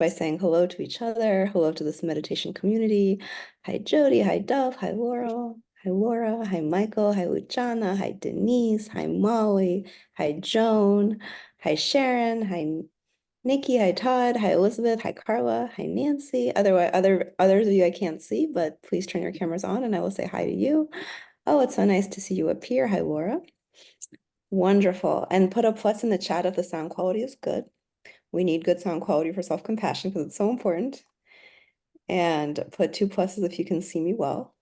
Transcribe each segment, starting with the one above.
by saying hello to each other, hello to this meditation community. Hi, Jody. Hi, Dove. Hi, Laurel. Hi, Laura. Hi, Michael. Hi, Luciana. Hi, Denise. Hi, Molly. Hi, Joan. Hi, Sharon. Hi, Nikki. Hi, Todd. Hi, Elizabeth. Hi, Carla. Hi, Nancy. Others of you I can't see, but please turn your cameras on and I will say hi to you. Oh, it's so nice to see you up here. Hi, Laura. Wonderful. And put a plus in the chat if the sound quality is good. We need good sound quality for self-compassion because it's so important. And put 2 pluses if you can see me well.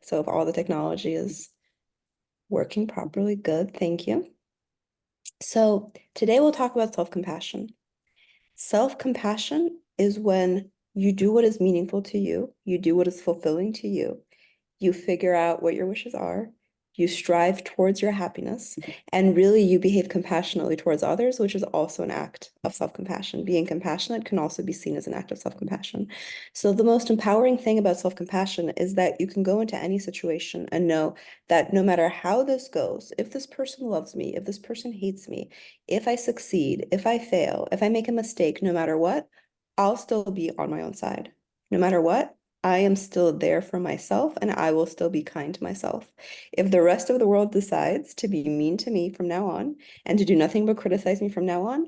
So if all the technology is working properly, good, thank you. So today we'll talk about self-compassion. Self-compassion is when you do what is meaningful to you, you do what is fulfilling to you, you figure out what your wishes are, you strive towards your happiness, and really you behave compassionately towards others, which is also an act of self-compassion. Being compassionate can also be seen as an act of self-compassion. So the most empowering thing about self-compassion is that you can go into any situation and know that no matter how this goes, if this person loves me, if this person hates me, if I succeed, if I fail, if I make a mistake, no matter what, I'll still be on my own side. No matter what, I am still there for myself and I will still be kind to myself. If the rest of the world decides to be mean to me from now on and to do nothing but criticize me from now on,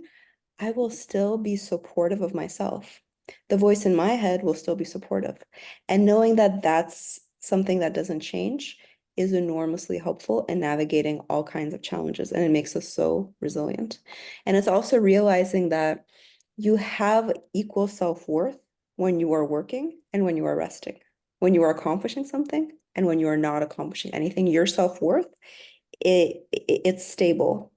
I will still be supportive of myself. The voice in my head will still be supportive. And knowing that that's something that doesn't change is enormously helpful in navigating all kinds of challenges. And it makes us so resilient. And it's also realizing that you have equal self-worth when you are working and when you are resting. When you are accomplishing something and when you are not accomplishing anything, your self-worth, it's stable.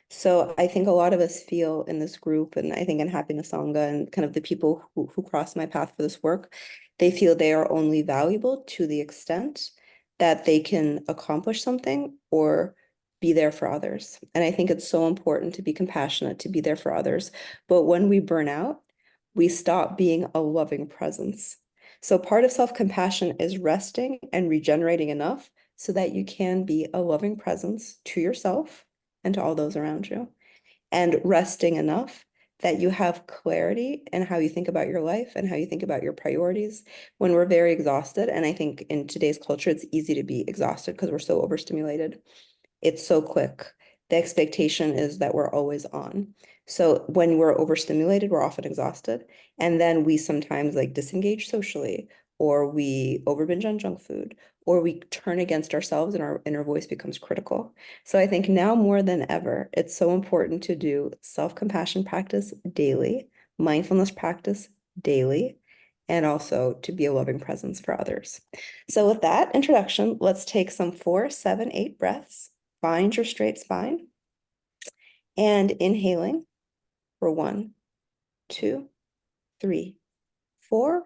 So I think a lot of us feel in this group, and I think in Happiness Sangha and kind of the people who cross my path for this work, they feel they are only valuable to the extent that they can accomplish something or be there for others. And I think it's so important to be compassionate, to be there for others. But when we burn out, we stop being a loving presence. So part of self-compassion is resting and regenerating enough so that you can be a loving presence to yourself and to all those around you, and resting enough that you have clarity in how you think about your life and how you think about your priorities when we're very exhausted. And I think in today's culture, it's easy to be exhausted because we're so overstimulated. It's so quick. The expectation is that we're always on. So when we're overstimulated, we're often exhausted. And then we sometimes like disengage socially, or we overbinge on junk food, or we turn against ourselves and our inner voice becomes critical. So I think now more than ever, it's so important to do self-compassion practice daily, mindfulness practice daily, and also to be a loving presence for others. So with that introduction, let's take some 4, 7, 8 breaths. Find your straight spine and inhaling for 1, 2, 3, 4.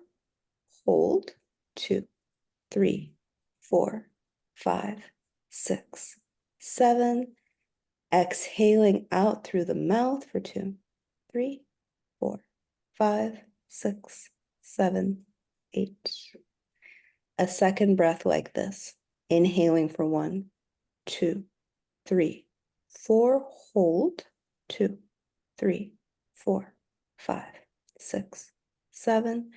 Hold 2, 3, 4, 5, 6, 7. Exhaling out through the mouth for 2, 3, 4, 5, 6, 7, 8. A second breath like this. Inhaling for 1, 2, 3, 4. Hold 2, 3, 4, 5, 6, 7.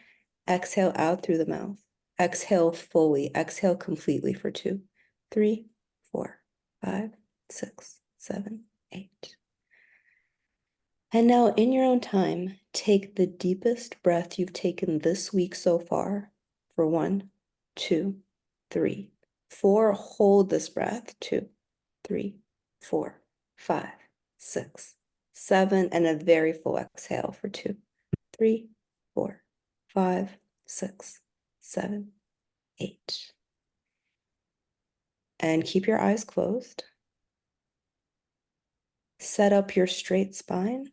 Exhale out through the mouth. Exhale fully. Exhale completely for 2, 3, 4, 5, 6, 7, 8. And now, in your own time, take the deepest breath you've taken this week so far for 1, 2, 3, 4. Hold this breath. 2, 3, 4, 5, 6, 7. And a very full exhale for 2, 3, 4, 5, 6, 7, 8. And keep your eyes closed. Set up your straight spine,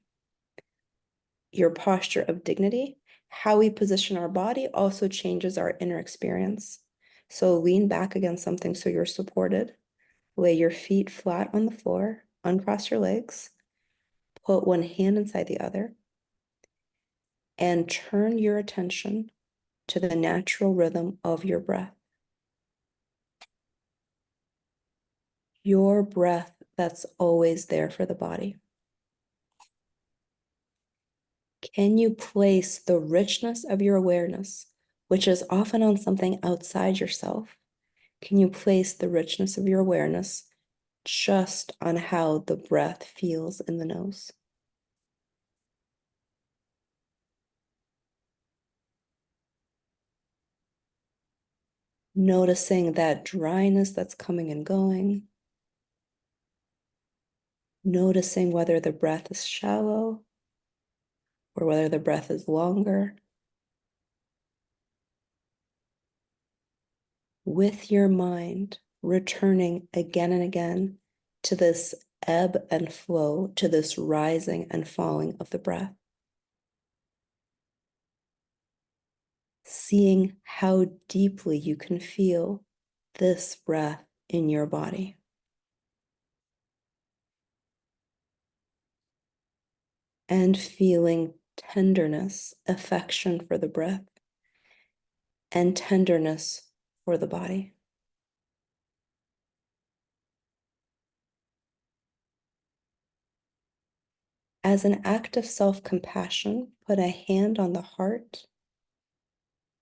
your posture of dignity. How we position our body also changes our inner experience. So lean back against something so you're supported. Lay your feet flat on the floor, uncross your legs, put one hand inside the other, and turn your attention to the natural rhythm of your breath. Your breath that's always there for the body. Can you place the richness of your awareness, which is often on something outside yourself? Can you place the richness of your awareness just on how the breath feels in the nose? Noticing that dryness that's coming and going. Noticing whether the breath is shallow or whether the breath is longer. With your mind, returning again and again to this ebb and flow, to this rising and falling of the breath. Seeing how deeply you can feel this breath in your body. And feeling tenderness, affection for the breath, and tenderness for the body. As an act of self-compassion, put a hand on the heart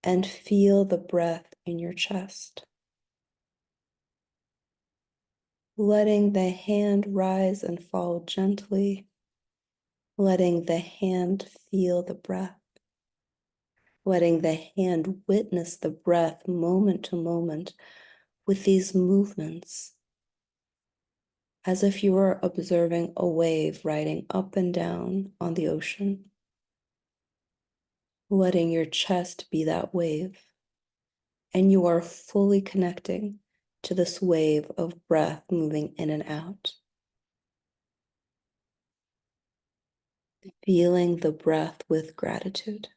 and feel the breath in your chest. Letting the hand rise and fall gently, letting the hand feel the breath, letting the hand witness the breath moment to moment with these movements, as if you were observing a wave riding up and down on the ocean, letting your chest be that wave, and you are fully connecting to this wave of breath moving in and out. Feeling the breath with gratitude.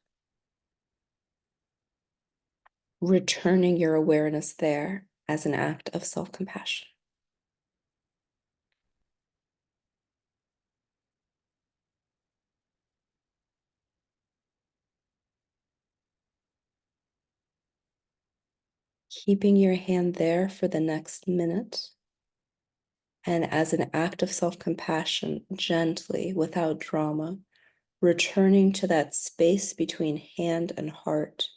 Returning your awareness there as an act of self-compassion. Keeping your hand there for the next minute. And as an act of self-compassion, gently, without drama, returning to that space between hand and heart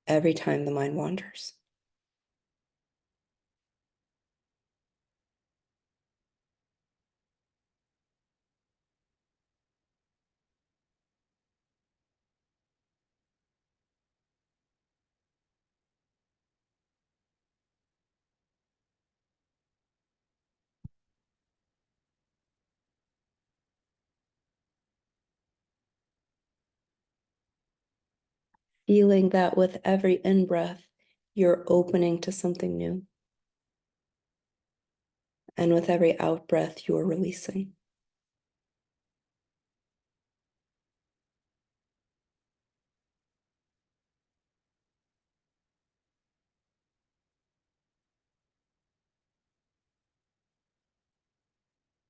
every time the mind wanders. Feeling that with every in-breath, you're opening to something new. And with every out-breath, you're releasing.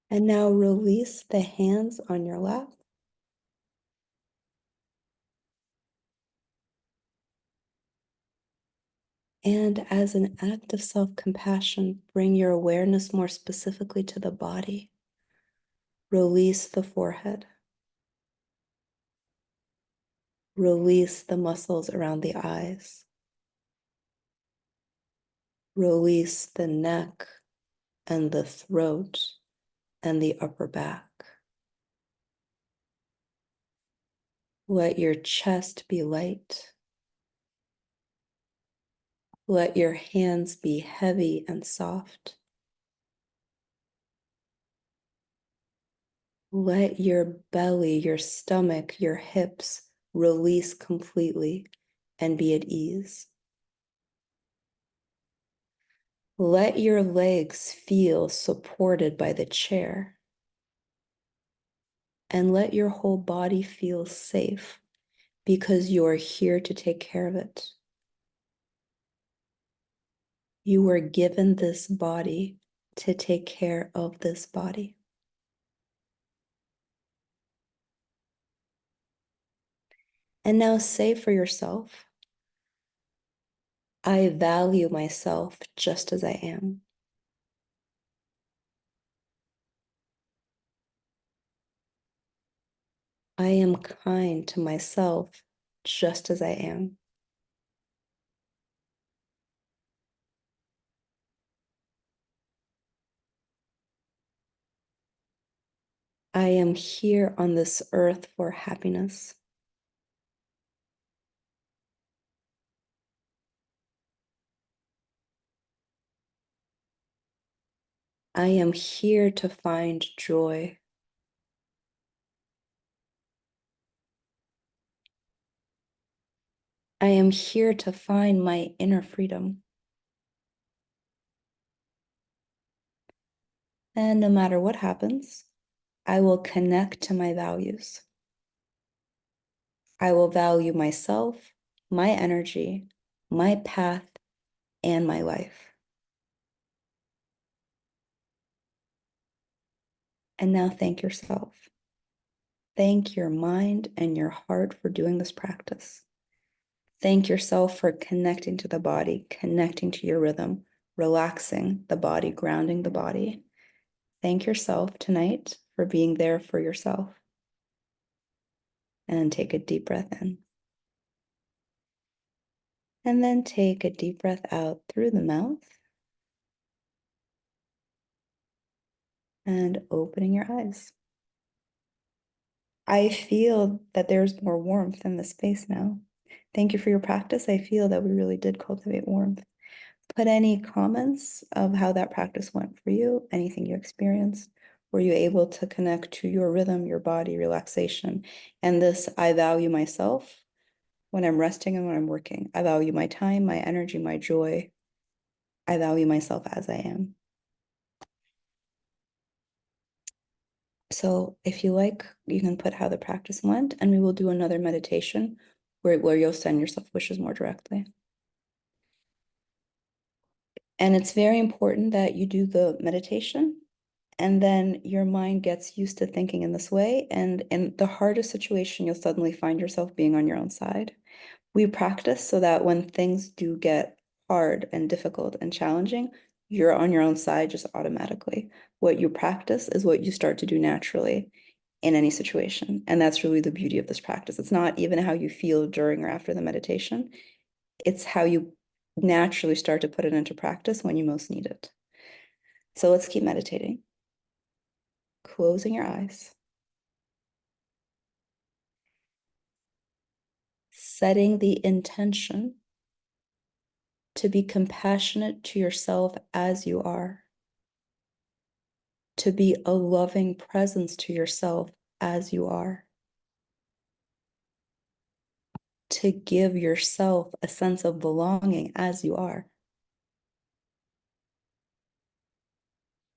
And now release the hands on your lap. And as an act of self-compassion, bring your awareness more specifically to the body. Release the forehead. Release the muscles around the eyes. Release the neck and the throat and the upper back. Let your chest be light. Let your hands be heavy and soft. Let your belly, your stomach, your hips release completely and be at ease. Let your legs feel supported by the chair. And let your whole body feel safe because you are here to take care of it. You were given this body to take care of this body. And now say for yourself, I value myself just as I am. I am kind to myself just as I am. I am here on this earth for happiness. I am here to find joy. I am here to find my inner freedom. And no matter what happens, I will connect to my values. I will value myself, my energy, my path, and my life. And now thank yourself. Thank your mind and your heart for doing this practice. Thank yourself for connecting to the body, connecting to your rhythm, relaxing the body, grounding the body. Thank yourself tonight for being there for yourself. And take a deep breath in. And then take a deep breath out through the mouth. And opening your eyes. I feel that there's more warmth in the space now. Thank you for your practice. I feel that we really did cultivate warmth. Put any comments of how that practice went for you, anything you experienced. Were you able to connect to your rhythm, your body, relaxation? And this, I value myself when I'm resting and when I'm working. I value my time, my energy, my joy. I value myself as I am. So if you like, you can put how the practice went, and we will do another meditation where you'll send yourself wishes more directly. And it's very important that you do the meditation and then your mind gets used to thinking in this way. And in the hardest situation, you'll suddenly find yourself being on your own side. We practice so that when things do get hard and difficult and challenging, you're on your own side just automatically. What you practice is what you start to do naturally in any situation. And that's really the beauty of this practice. It's not even how you feel during or after the meditation, it's how you naturally start to put it into practice when you most need it. So let's keep meditating. Closing your eyes. Setting the intention to be compassionate to yourself as you are, to be a loving presence to yourself as you are, to give yourself a sense of belonging as you are.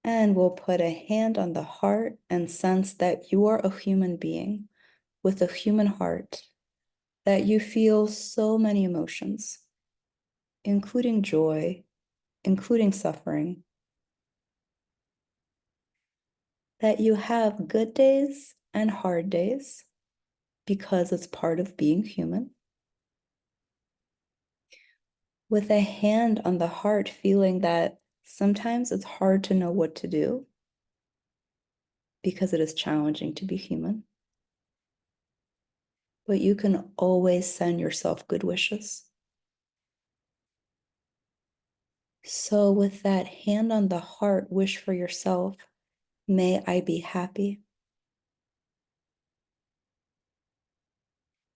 And we'll put a hand on the heart and sense that you are a human being with a human heart, that you feel so many emotions, including joy, including suffering, that you have good days and hard days because it's part of being human. With a hand on the heart, feeling that sometimes it's hard to know what to do because it is challenging to be human. But you can always send yourself good wishes. So with that hand on the heart, wish for yourself, may I be happy.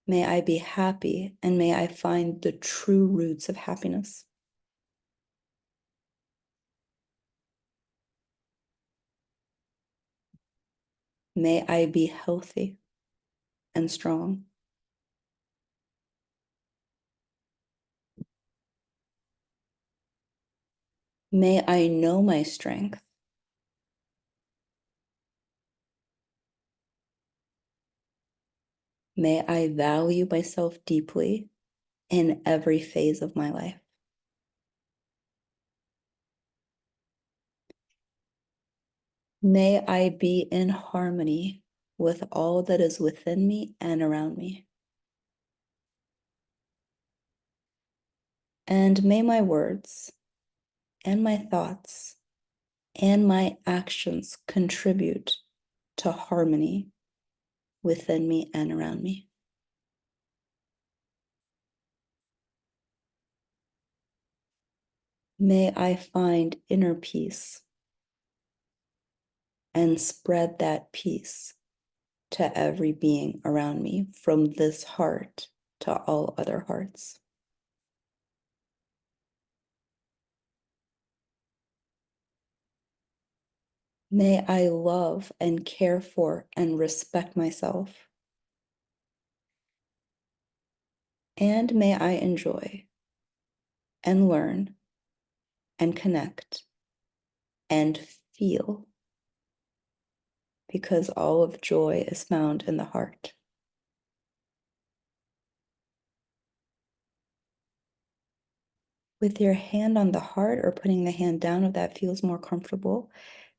May I be happy, and may I find the true roots of happiness. May I be healthy and strong. May I know my strength. May I value myself deeply in every phase of my life. May I be in harmony with all that is within me and around me. And may my words and my thoughts and my actions contribute to harmony within me and around me. May I find inner peace and spread that peace to every being around me, from this heart to all other hearts. May I love and care for and respect myself. And may I enjoy and learn and connect and feel, because all of joy is found in the heart. With your hand on the heart, or putting the hand down if that feels more comfortable,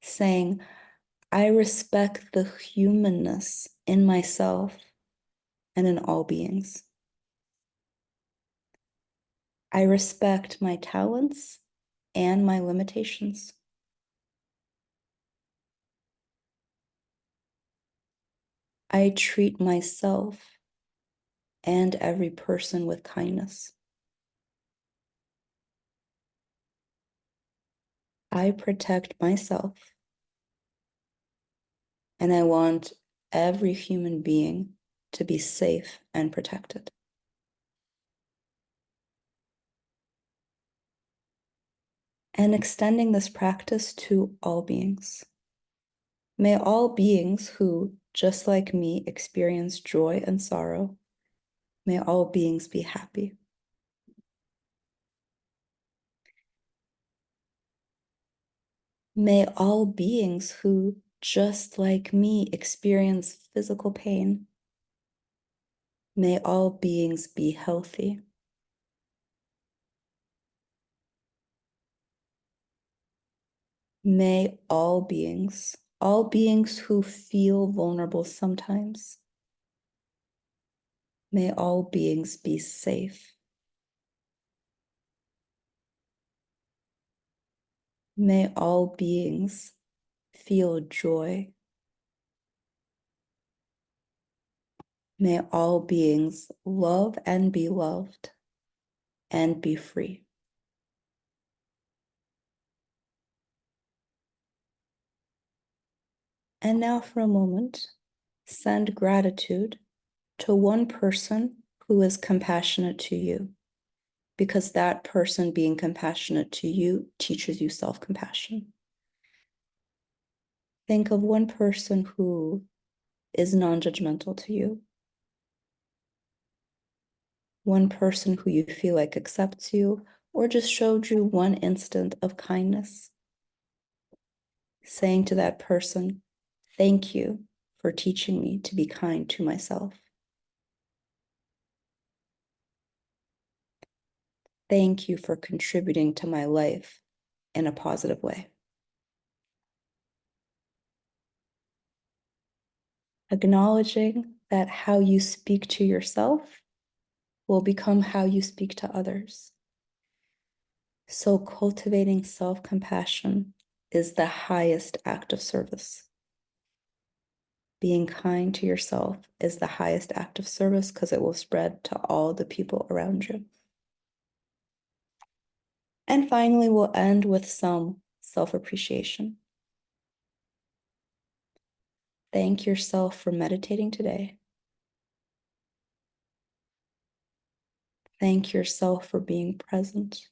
saying, I respect the humanness in myself and in all beings. I respect my talents and my limitations. I treat myself and every person with kindness. I protect myself, and I want every human being to be safe and protected. And extending this practice to all beings. May all beings who, just like me, experience joy and sorrow, may all beings be happy. May all beings who, just like me, experience physical pain, may all beings be healthy. May all beings who feel vulnerable sometimes, may all beings be safe. May all beings feel joy. May all beings love and be loved and be free. And now for a moment, send gratitude to one person who is compassionate to you, because that person being compassionate to you teaches you self-compassion. Think of one person who is non-judgmental to you, one person who you feel like accepts you or just showed you one instant of kindness. Saying to that person, thank you for teaching me to be kind to myself. Thank you for contributing to my life in a positive way. Acknowledging that how you speak to yourself will become how you speak to others. So cultivating self-compassion is the highest act of service. Being kind to yourself is the highest act of service, because it will spread to all the people around you. And finally, we'll end with some self-appreciation. Thank yourself for meditating today. Thank yourself for being present.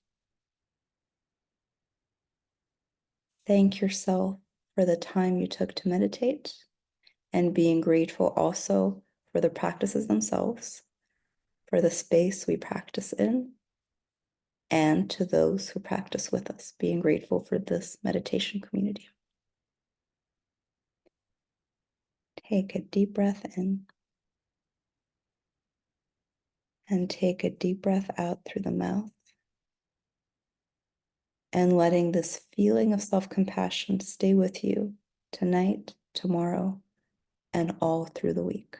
Thank yourself for the time you took to meditate, and being grateful also for the practices themselves, for the space we practice in, and to those who practice with us, being grateful for this meditation community. Take a deep breath in and take a deep breath out through the mouth, and letting this feeling of self-compassion stay with you tonight, tomorrow, and all through the week.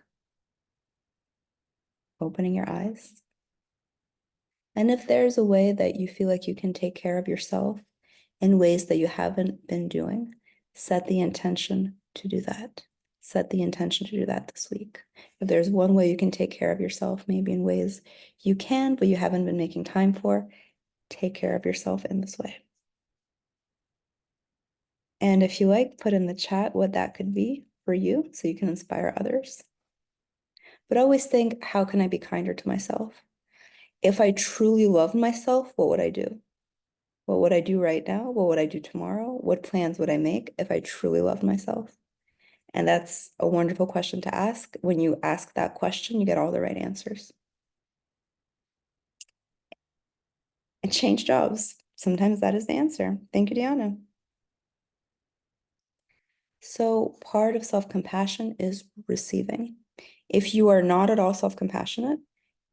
Opening your eyes. And if there's a way that you feel like you can take care of yourself in ways that you haven't been doing, set the intention to do that. set the intention to do that this week. If there's one way you can take care of yourself, maybe in ways you can, but you haven't been making time for, take care of yourself in this way. And if you like, put in the chat what that could be for you so you can inspire others. But always think, how can I be kinder to myself? If I truly love myself, what would I do? What would I do right now? What would I do tomorrow? What plans would I make if I truly loved myself? And that's a wonderful question to ask. When you ask that question, you get all the right answers. And change jobs. Sometimes that is the answer. Thank you, Diana. So part of self-compassion is receiving. If you are not at all self-compassionate,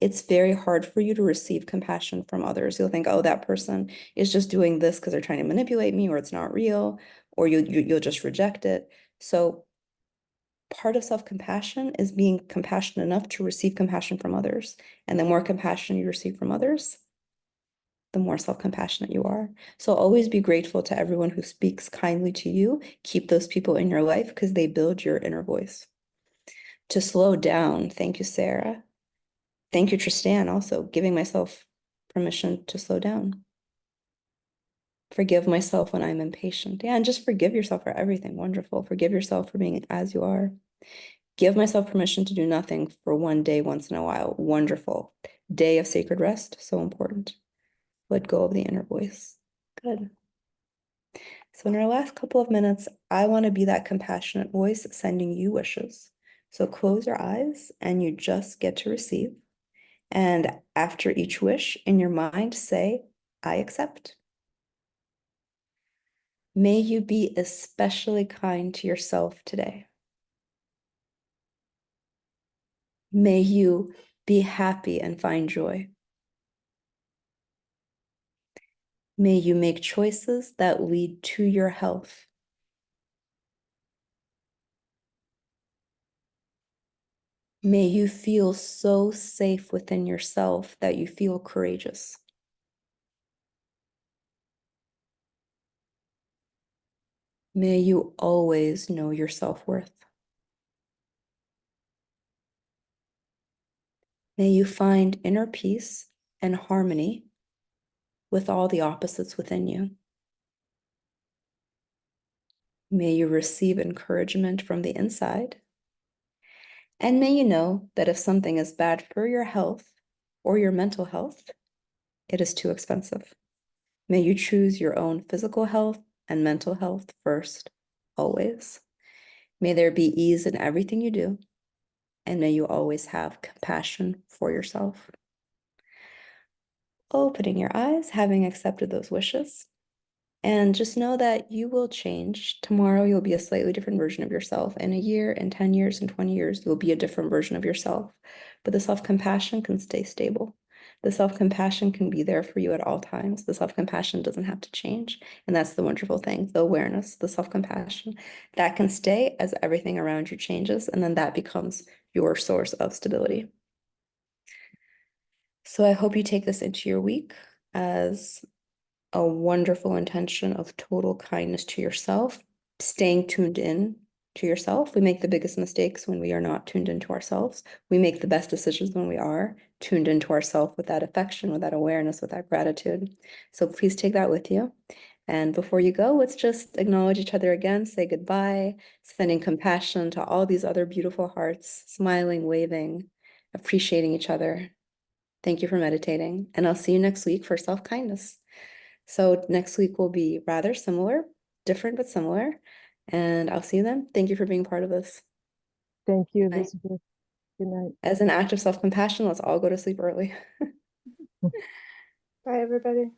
it's very hard for you to receive compassion from others. You'll think, oh, that person is just doing this because they're trying to manipulate me, or it's not real, or you'll just reject it. So part of self-compassion is being compassionate enough to receive compassion from others. And the more compassion you receive from others, the more self-compassionate you are. So always be grateful to everyone who speaks kindly to you. Keep those people in your life because they build your inner voice. To slow down, thank you, Sarah. Thank you, Tristan, also giving myself permission to slow down. Forgive myself when I'm impatient. Yeah, and just forgive yourself for everything. Wonderful. Forgive yourself for being as you are. Give myself permission to do nothing for one day once in a while. Wonderful. Day of sacred rest, so important. Let go of the inner voice. Good. So in our last couple of minutes, I want to be that compassionate voice sending you wishes. So close your eyes and you just get to receive. And after each wish in your mind, say, I accept. May you be especially kind to yourself today. May you be happy and find joy. May you make choices that lead to your health. May you feel so safe within yourself that you feel courageous. May you always know your self-worth. May you find inner peace and harmony with all the opposites within you. May you receive encouragement from the inside. And may you know that if something is bad for your health or your mental health, it is too expensive. May you choose your own physical health and mental health first, always. May there be ease in everything you do, and may you always have compassion for yourself. Opening your eyes, having accepted those wishes. And just know that you will change. Tomorrow, you'll be a slightly different version of yourself. In a year, in 10 years, in 20 years, you'll be a different version of yourself. But the self-compassion can stay stable. The self-compassion can be there for you at all times. The self-compassion doesn't have to change. And that's the wonderful thing, the awareness, the self-compassion. That can stay as everything around you changes. And then that becomes your source of stability. So I hope you take this into your week as a wonderful intention of total kindness to yourself, staying tuned in to yourself. We make the biggest mistakes when we are not tuned into ourselves. We make the best decisions when we are tuned into ourselves with that affection, with that awareness, with that gratitude. So please take that with you. And before you go, let's just acknowledge each other again, say goodbye, sending compassion to all these other beautiful hearts, smiling, waving, appreciating each other. Thank you for meditating. And I'll see you next week for self-kindness. So next week will be rather similar, different but similar. And I'll see you then. Thank you for being part of this. Thank you, Bye. Elizabeth. Good night. As an act of self-compassion, let's all go to sleep early. Bye, everybody.